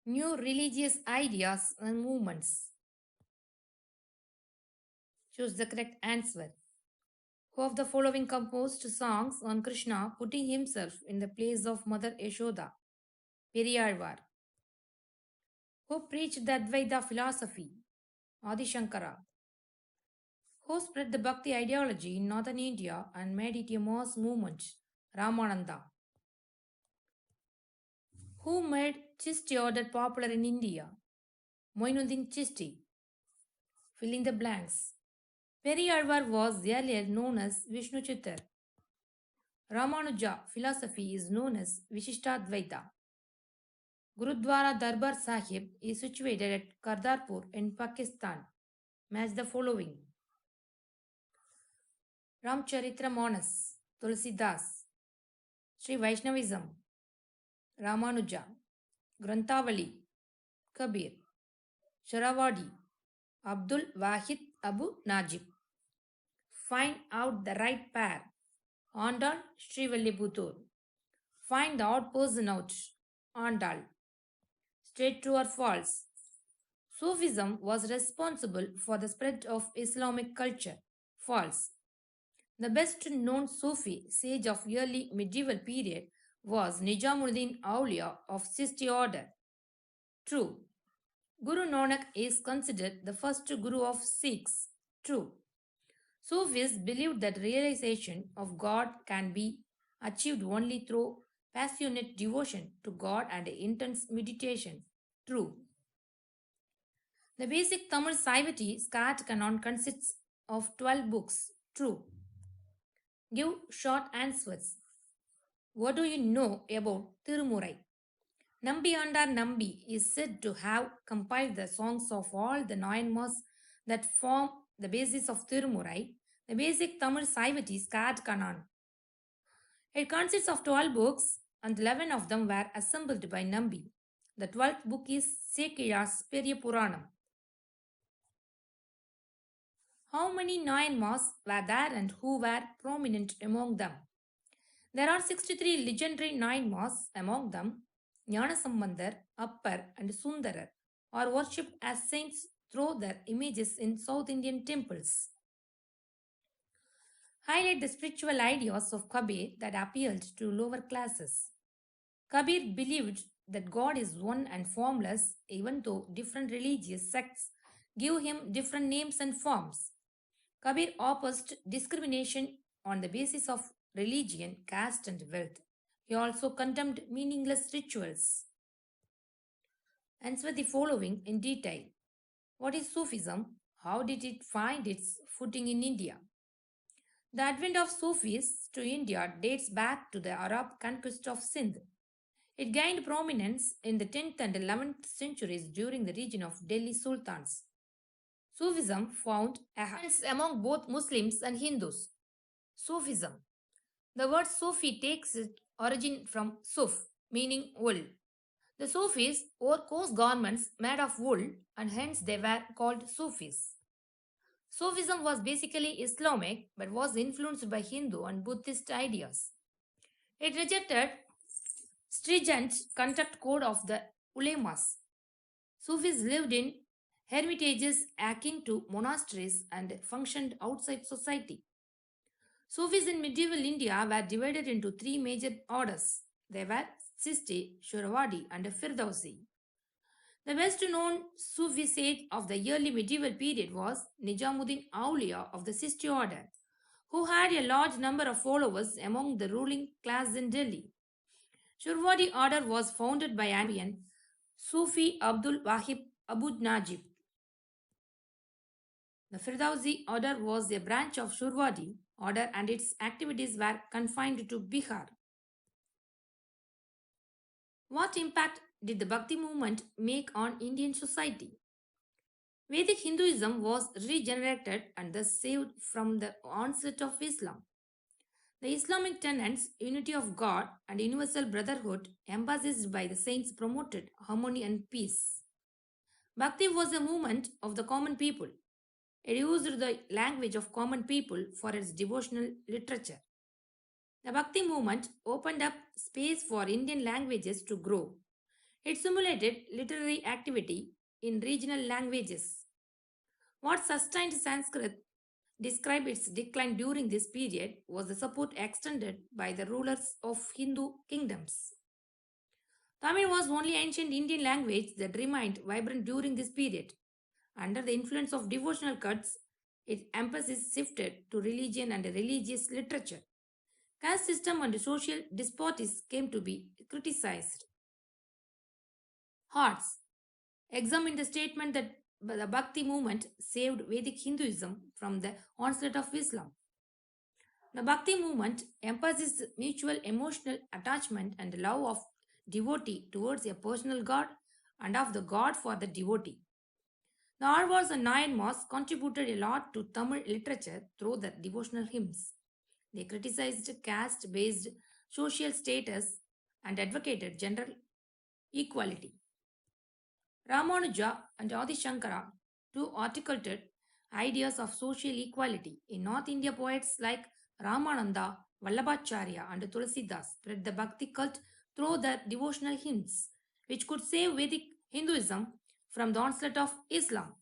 new religious ideas and movements. Choose the correct answer. Who of the following composed songs on Krishna putting himself in the place of Mother Yashoda? Periyalvar. Who preached the Advaita philosophy? Adi Shankara. Who spread the Bhakti ideology in northern India and made it a mass movement? Ramananda. Who made Chishti order popular in India? Moinuddin Chishti. Fill in the blanks. Periyalvar was earlier known as Vishnu Chittar. Ramanuja philosophy is known as Vishishtadvaita. Gurudwara Darbar Sahib is situated at Kartarpur in Pakistan. Match the following: Ramcharitra Manas, Tulsidas, Sri Vaishnavism, Ramanuja, Granthavali, Kabir, Sharavadi, Abdul Wahid Abu Najib. Find out the right pair. Andal, Srivalliputur. Find the odd person out. Andal. Straight true or false? Sufism was responsible for the spread of Islamic culture. False. The best known Sufi sage of early medieval period was Nijamuddin Aulia of Chisti order. True. Guru Nanak is considered the first Guru of Sikhs. True. Sufis believed that realization of God can be achieved only through passionate devotion to God and intense meditation. True. The basic Tamil Saivati Skat Canon consists of 12 books. True. Give short answers. What do you know about Tirumurai? Nambi Andar Nambi is said to have compiled the songs of all the nine mas that form the basis of Tirumurai, the basic Tamil Saivati Skat Canon. It consists of 12 books and 11 of them were assembled by Nambi. The 12th book is Sekiya's Periya Puranam. How many nine mas were there and who were prominent among them? There are 63 legendary nine mas among them. Jnanasambandar, Appar, and Sundarar are worshipped as saints through their images in South Indian temples. Highlight the spiritual ideas of Kabir that appealed to lower classes. Kabir believed that God is one and formless, even though different religious sects give him different names and forms. Kabir opposed discrimination on the basis of religion, caste, and wealth. He also condemned meaningless rituals. Answer the following in detail. What is Sufism? How did it find its footing in India? The advent of Sufis to India dates back to the Arab conquest of Sindh. It gained prominence in the 10th and 11th centuries during the region of Delhi Sultans. Sufism found adherents among both Muslims and Hindus. Sufism. The word Sufi takes its origin from Suf, meaning wool. The Sufis wore coarse garments made of wool and hence they were called Sufis. Sufism was basically Islamic but was influenced by Hindu and Buddhist ideas. It rejected stringent conduct code of the ulemas. Sufis lived in hermitages akin to monasteries and functioned outside society. Sufis in medieval India were divided into three major orders. They were Chisti, Shuravadi, and Firdausi. The best known Sufi sage of the early medieval period was Nijamuddin Aulia of the Chisti order, who had a large number of followers among the ruling class in Delhi. Shurwadi order was founded by Arabian Sufi Abdul Wahid Abu Najib. The Firdausi order was a branch of Shurwadi order and its activities were confined to Bihar. What impact did the Bhakti movement make on Indian society? Vedic Hinduism was regenerated and thus saved from the onset of Islam. The Islamic tenets, unity of God and universal brotherhood, emphasized by the saints, promoted harmony and peace. Bhakti was a movement of the common people. It used the language of common people for its devotional literature. The Bhakti movement opened up space for Indian languages to grow. It simulated literary activity in regional languages. What sustained Sanskrit described its decline during this period was the support extended by the rulers of Hindu kingdoms. Tamil was only ancient Indian language that remained vibrant during this period. Under the influence of devotional cults, its emphasis shifted to religion and religious literature. Caste system and social despotism came to be criticized. Hearts examine the statement that the Bhakti movement saved Vedic Hinduism from the onslaught of Islam. The Bhakti movement emphasized mutual emotional attachment and love of devotee towards a personal God and of the God for the devotee. The Arvas and Nayanmars contributed a lot to Tamil literature through their devotional hymns. They criticized caste based social status and advocated general equality. Ramanuja and Adi Shankara too articulated ideas of social equality. In North India, poets like Ramananda, Vallabhacharya, and Tulsidas spread the Bhakti cult through their devotional hymns, which could save Vedic Hinduism from the onslaught of Islam.